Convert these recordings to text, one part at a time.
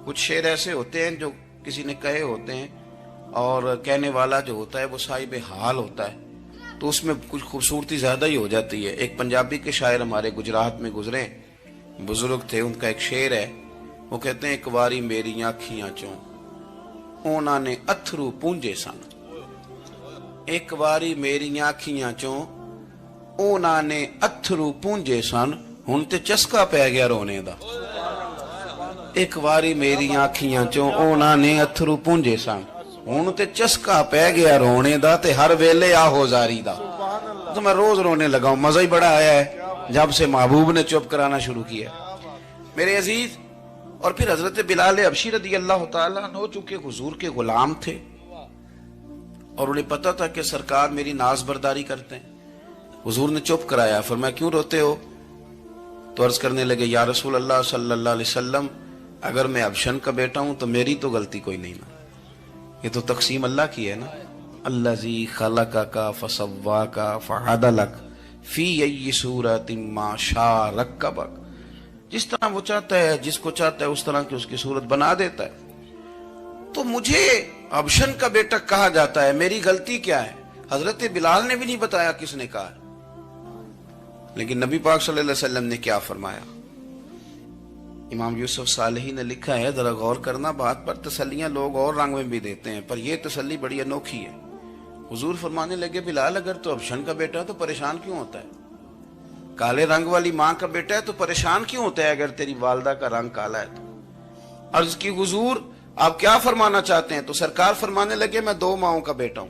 کچھ شعر ایسے ہوتے ہیں جو کسی نے کہے ہوتے ہیں اور کہنے والا جو ہوتا ہے وہ صاحب حال ہوتا ہے، تو اس میں کچھ خوبصورتی زیادہ ہی ہو جاتی ہے۔ ایک پنجابی کے شاعر ہمارے گجرات میں گزرے، بزرگ تھے، ان کا ایک شعر ہے، وہ کہتے ہیں ایک واری میری آنکھیاں چوں اونا نے اتھرو پونجے سن، ایک واری میری آنکھیاں چوں اونا نے اتھرو پونجے سن، ہن تے چسکا پی گیا رونے دا۔ ایک واری میری آنکھیاں چوں اونا نے اتھرو پونجے سن، ہن تے چسکا پی گیا رونے دا، تے ہر ویلے آہو زاری دا۔ تو میں روز رونے لگا ہوں، مزہ ہی بڑا آیا ہے جب سے محبوب نے چپ کرانا شروع کیا۔ میرے عزیز، اور پھر حضرت بلال حبشی رضی اللہ تعالیٰ عنہ چونکہ حضور کے غلام تھے اور انہیں پتا تھا کہ سرکار میری ناز برداری کرتے ہیں، حضور نے چپ کرایا۔ فرمایا کیوں روتے ہو؟ تو عرض کرنے لگے یا رسول اللہ صلی اللہ علیہ وسلم، اگر میں حبشن کا بیٹا ہوں تو میری تو غلطی کوئی نہیں نا، یہ تو تقسیم اللہ کی ہے نا۔ الذی خلقک فسواک فعدلک فی ای صورت ما شاء رکبک، جس طرح وہ چاہتا ہے، جس کو چاہتا ہے اس طرح کی اس کی صورت بنا دیتا ہے۔ تو مجھے حبشن کا بیٹا کہا جاتا ہے، میری غلطی کیا ہے؟ حضرت بلال نے بھی نہیں بتایا کس نے کہا، لیکن نبی پاک صلی اللہ علیہ وسلم نے کیا فرمایا؟ امام یوسف صالحی نے لکھا ہے، ذرا غور کرنا بات پر، تسلیاں لوگ اور رنگ میں بھی دیتے ہیں پر یہ تسلی بڑی انوکھی ہے۔ حضور فرمانے لگے بلال اگر تو حبشن کا بیٹا تو پریشان کیوں ہوتا ہے؟ کالے رنگ والی ماں کا بیٹا ہے تو پریشان کیوں ہوتا ہے اگر تیری والدہ کا رنگ کالا ہے تو؟ عرض کی حضور آپ کیا فرمانا چاہتے ہیں؟ تو سرکار فرمانے لگے میں دو ماؤں کا بیٹا ہوں،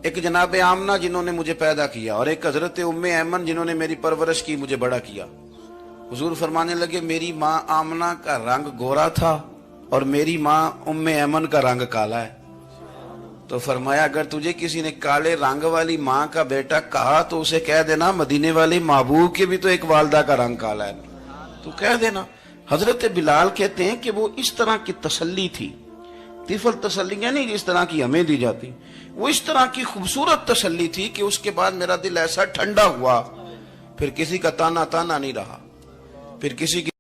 ایک جناب آمنہ جنہوں نے مجھے پیدا کیا اور ایک حضرت ام ایمن جنہوں نے میری پرورش کی، مجھے بڑا کیا۔ حضور فرمانے لگے میری ماں آمنہ کا رنگ گورا تھا اور میری ماں ام ایمن کا رنگ کالا ہے۔ تو فرمایا اگر تجھے کسی نے کالے رنگ والی ماں کا بیٹا کہا تو اسے کہہ دینا مدینے والی محبوب کے بھی تو ایک والدہ کا رنگ کالا ہے، تو کہہ دینا۔ حضرت بلال کہتے ہیں کہ وہ اس طرح کی تسلی تھی، طفل تسلیاں نہیں جس طرح کی ہمیں دی جاتی، وہ اس طرح کی خوبصورت تسلی تھی کہ اس کے بعد میرا دل ایسا ٹھنڈا ہوا، پھر کسی کا تانا نہیں رہا، پھر کسی کی